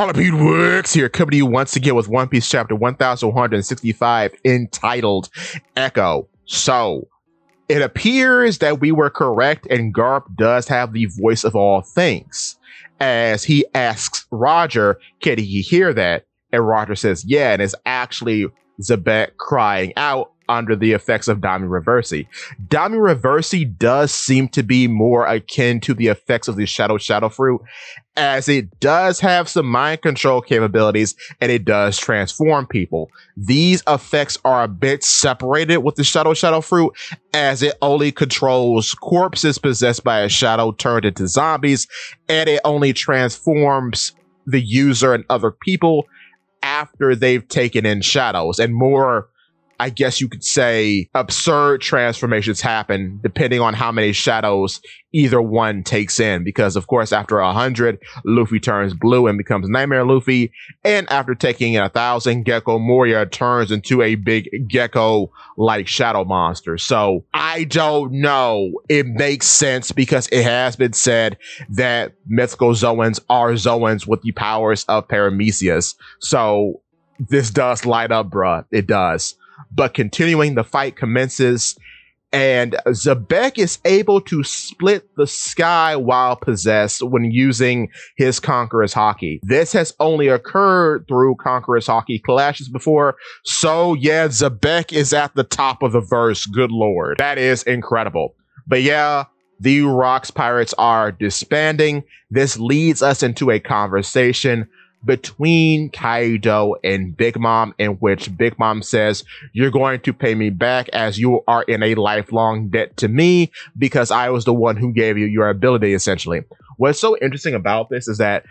Harley Pete Works here, coming to you once again with One Piece chapter 1165 entitled Echo. So, it appears that we were correct and Garp does have the voice of all things. As he asks Roger, can he hear that? And Roger says, yeah, and it's actually Zebek crying out under the effects of Dami Reversi. Dami Reversi does seem to be more akin to the effects of the Shadow Fruit, as it does have some mind control capabilities and it does transform people. These effects are a bit separated with the Shadow Fruit, as it only controls corpses possessed by a shadow turned into zombies, and it only transforms the user and other people after they've taken in shadows, and more, I guess you could say, absurd transformations happen depending on how many shadows either one takes in. Because, of course, after 100, Luffy turns blue and becomes Nightmare Luffy. And after taking in 1,000, Gecko Moria turns into a big gecko-like shadow monster. So, I don't know. It makes sense because it has been said that mythical Zoans are Zoans with the powers of Paramecia. So, this does light up, bruh. It does. But continuing, the fight commences, and Zebek is able to split the sky while possessed when using his Conqueror's Haki. This has only occurred through Conqueror's Haki clashes before, so yeah, Zebek is at the top of the verse, good lord. That is incredible. But yeah, the Rocks Pirates are disbanding. This leads us into a conversation between Kaido and Big Mom, in which Big Mom says, you're going to pay me back as you are in a lifelong debt to me because I was the one who gave you your ability, essentially. What's so interesting about this is that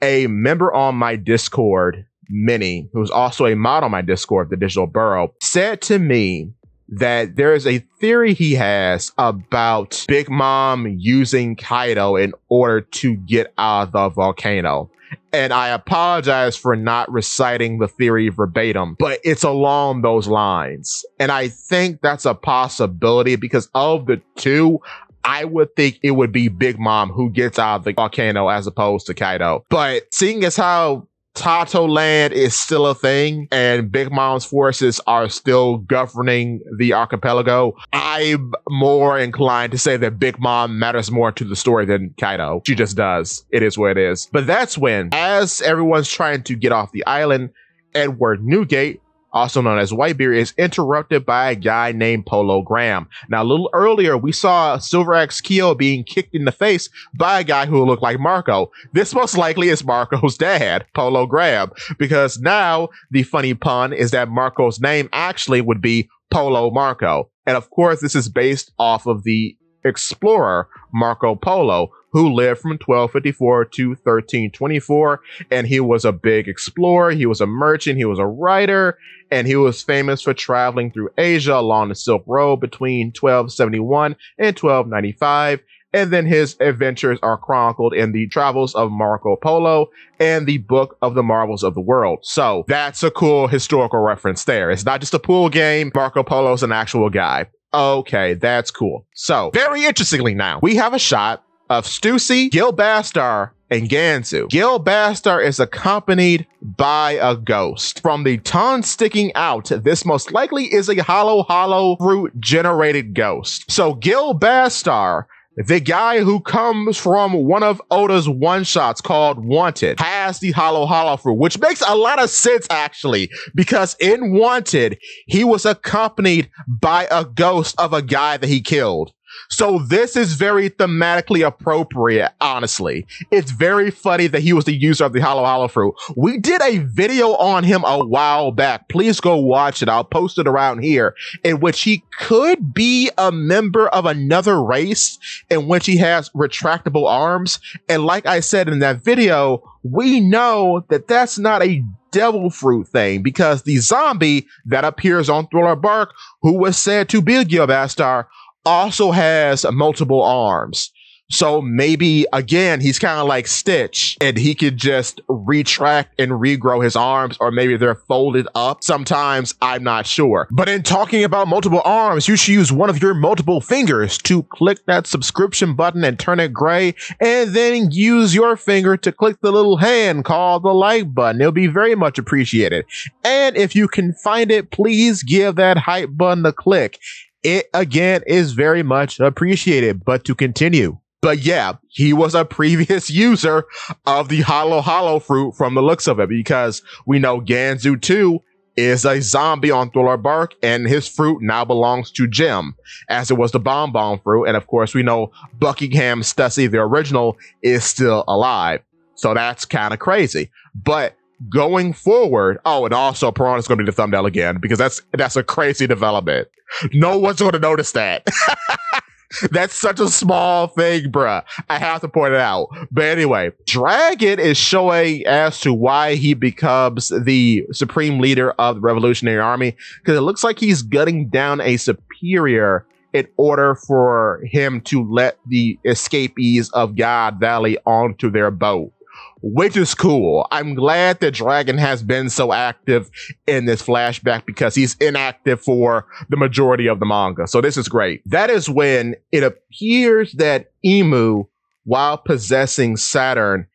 a member on my Discord, Minnie, who's also a mod on my Discord, the Digital Burrow, said to me that there is a theory he has about Big Mom using Kaido in order to get out of the volcano. And I apologize for not reciting the theory verbatim, but it's along those lines. And I think that's a possibility because of the two, I would think it would be Big Mom who gets out of the volcano as opposed to Kaido. But seeing as how Tato Land is still a thing and Big Mom's forces are still governing the archipelago, I'm more inclined to say that Big Mom matters more to the story than Kaido. She just does. It is what it is. But that's when, as everyone's trying to get off the island, Edward Newgate, also known as Whitebeard, is interrupted by a guy named Polo Graham. Now, a little earlier, we saw Silver Axe Kyo being kicked in the face by a guy who looked like Marco. This most likely is Marco's dad, Polo Graham, because now the funny pun is that Marco's name actually would be Polo Marco. And of course, this is based off of the explorer Marco Polo, who lived from 1254 to 1324, and he was a big explorer, he was a merchant, he was a writer, and he was famous for traveling through Asia along the Silk Road between 1271 and 1295, and then his adventures are chronicled in the Travels of Marco Polo and the Book of the Marvels of the World. So that's a cool historical reference there. It's not just a pool game, Marco Polo's an actual guy. Okay, that's cool. So, very interestingly now, we have a shot of Stussy, Gil Bastar, and Gansu. Gil Bastar is accompanied by a ghost. From the tongue sticking out, this most likely is a hollow fruit generated ghost. So Gil Bastar, the guy who comes from one of Oda's one-shots called Wanted, has the hollow fruit, which makes a lot of sense, actually, because in Wanted, he was accompanied by a ghost of a guy that he killed. So this is very thematically appropriate, honestly. It's very funny that he was the user of the hollow fruit. We did a video on him a while back. Please go watch it. I'll post it around here, in which he could be a member of another race in which he has retractable arms. And like I said in that video, we know that that's not a devil fruit thing, because the zombie that appears on Thriller Bark, who was said to be Gil Bastar, also has multiple arms. So maybe, again, he's kind of like Stitch and he could just retract and regrow his arms, or maybe they're folded up sometimes. I'm not sure. But in talking about multiple arms, you should use one of your multiple fingers to click that subscription button and turn it gray, and then use your finger to click the little hand called the like button. It'll be very much appreciated. And if you can find it, please give that hype button a click. It, again, is very much appreciated. But to continue. But yeah, he was a previous user of the Hollow Fruit from the looks of it, because we know Ganzu 2 is a zombie on Thriller Bark, and his fruit now belongs to Jim, as it was the Bomb fruit. And of course, we know Buckingham Stussy, the original, is still alive. So that's kind of crazy. But going forward, oh, and also Perona is going to be the thumbnail again, because that's a crazy development. No one's going to notice that. That's such a small thing, bruh. I have to point it out. But anyway, Dragon is showing as to why he becomes the supreme leader of the Revolutionary Army, because it looks like he's gunning down a superior in order for him to let the escapees of God Valley onto their boat, which is cool. I'm glad that Dragon has been so active in this flashback, because he's inactive for the majority of the manga. So this is great. That is when it appears that Emu, while possessing Saturn,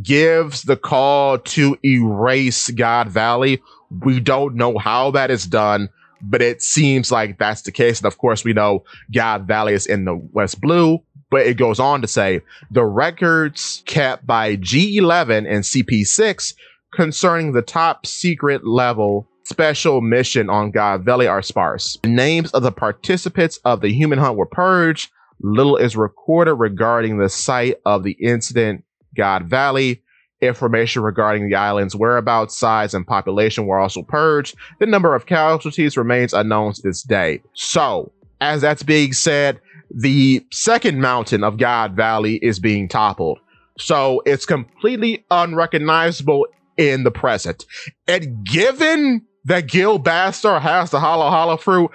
gives the call to erase God Valley. We don't know how that is done, but it seems like that's the case. And of course, we know God Valley is in the West Blue. But it goes on to say the records kept by G11 and CP6 concerning the top secret level special mission on God Valley are sparse. The names of the participants of the human hunt were purged. Little is recorded regarding the site of the incident, God Valley. Information regarding the island's whereabouts, size, and population were also purged. The number of casualties remains unknown to this day. So, as that's being said, the second mountain of God Valley is being toppled. So it's completely unrecognizable in the present. And given that Gil Bastar has the Hollow Fruit,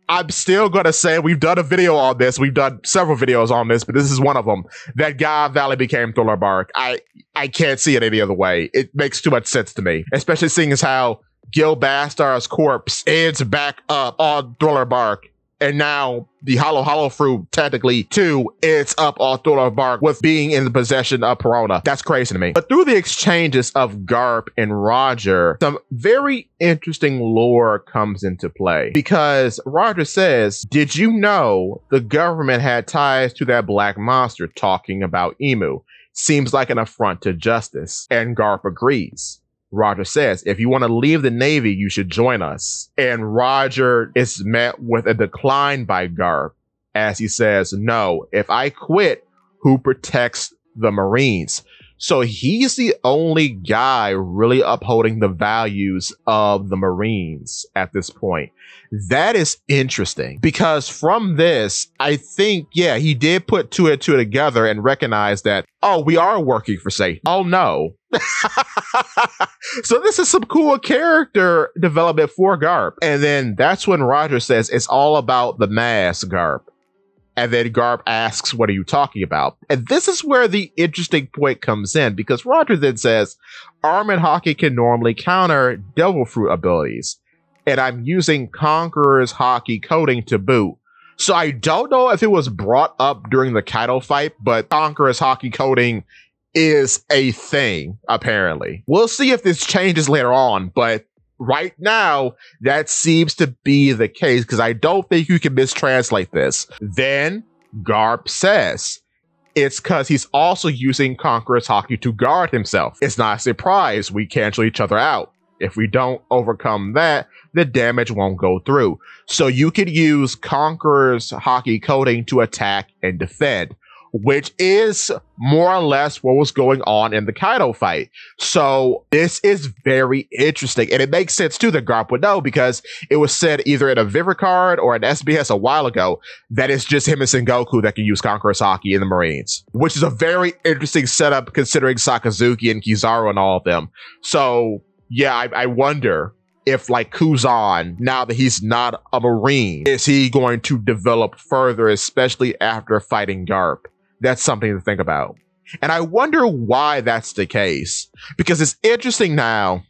I'm still going to say we've done a video on this. We've done several videos on this, but this is one of them. That God Valley became Thriller Bark. I can't see it any other way. It makes too much sense to me, especially seeing as how Gil Bastar's corpse ends back up on Thriller Bark. And now the Hollow Fruit, technically, too, it's up on Thriller Bark with being in the possession of Perona. That's crazy to me. But through the exchanges of Garp and Roger, some very interesting lore comes into play. Because Roger says, did you know the government had ties to that black monster, talking about Emu? Seems like an affront to justice. And Garp agrees. Roger says, if you want to leave the Navy, you should join us. And Roger is met with a decline by Garp, as he says, no, if I quit, who protects the Marines? So he's the only guy really upholding the values of the Marines at this point. That is interesting, because from this, I think, yeah, he did put two and two together and recognize that, oh, we are working for Satan. Oh, no. So this is some cool character development for Garp. And then that's when Roger says, it's all about the mask, Garp. And then Garp asks, what are you talking about? And this is where the interesting point comes in, because Roger then says, Armored Haki can normally counter Devil Fruit abilities. And I'm using Conqueror's Haki coding to boot. So I don't know if it was brought up during the Kaido fight, but Conqueror's Haki coding is a thing, apparently. We'll see if this changes later on, but right now, that seems to be the case, because I don't think you can mistranslate this. Then Garp says, it's because he's also using Conqueror's Haki to guard himself. It's not a surprise we cancel each other out. If we don't overcome that, the damage won't go through. So you could use Conqueror's Haki coding to attack and defend, which is more or less what was going on in the Kaido fight. So this is very interesting. And it makes sense too that Garp would know, because it was said either in a Viver card or an SBS a while ago that it's just him and Sengoku that can use Conqueror's Haki in the Marines, which is a very interesting setup considering Sakazuki and Kizaru and all of them. So yeah, I wonder if, like, Kuzan, now that he's not a Marine, is he going to develop further, especially after fighting Garp? That's something to think about. And I wonder why that's the case. Because it's interesting now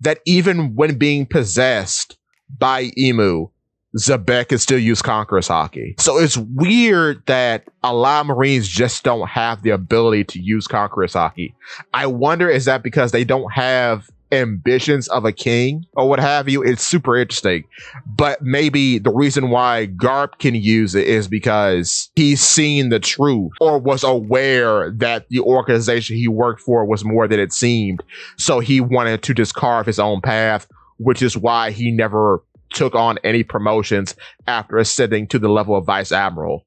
that even when being possessed by Emu, Zebek can still use Conqueror's Haki. So it's weird that a lot of Marines just don't have the ability to use Conqueror's Haki. I wonder, is that because they don't have ambitions of a king or what have you? It's super interesting. But maybe the reason why Garp can use it is because he's seen the truth or was aware that the organization he worked for was more than it seemed. So he wanted to just carve his own path, which is why he never took on any promotions after ascending to the level of Vice Admiral.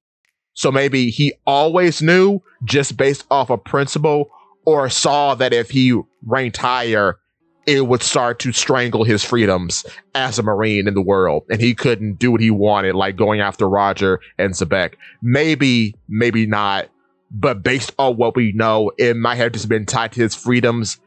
So maybe he always knew just based off of principle, or saw that if he ranked higher, it would start to strangle his freedoms as a Marine in the world, and he couldn't do what he wanted, like going after Roger and Zebek. Maybe not, but based on what we know, it might have just been tied to his freedoms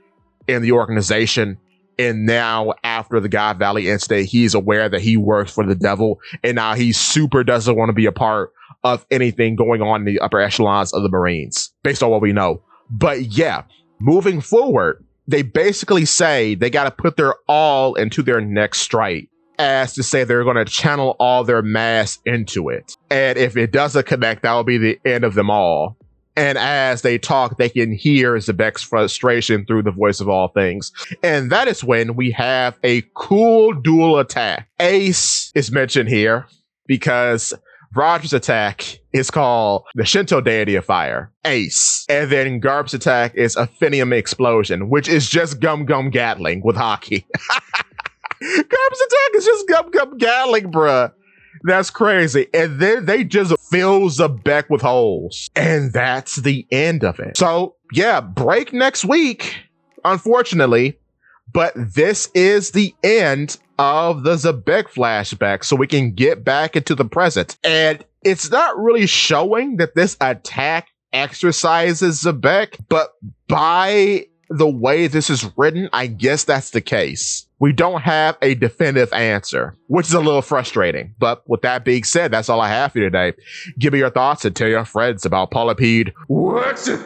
in the organization. And now, after the God Valley incident, he's aware that he works for the devil, and now he super doesn't want to be a part of anything going on in the upper echelons of the Marines, based on what we know. But yeah, moving forward, they basically say they got to put their all into their next strike, as to say they're going to channel all their mass into it. And if it doesn't connect, that will be the end of them all. And as they talk, they can hear Zebek's frustration through the voice of all things. And that is when we have a cool dual attack. Ace is mentioned here because Roger's attack is called the Shinto deity of fire, Ace. And then Garp's attack is Aphinium Explosion, which is just Gum Gum Gatling with Haki. Garp's attack is just Gum Gum Gatling, bruh. That's crazy. And then they just fill Zebek with holes. And that's the end of it. So yeah, break next week, unfortunately. But this is the end of the Zebek flashback, so we can get back into the present. And it's not really showing that this attack exercises Zebek, but by the way this is written, I guess that's the case. We don't have a definitive answer, which is a little frustrating. But with that being said, that's all I have for you today. Give me your thoughts and tell your friends about Polypede. What's it?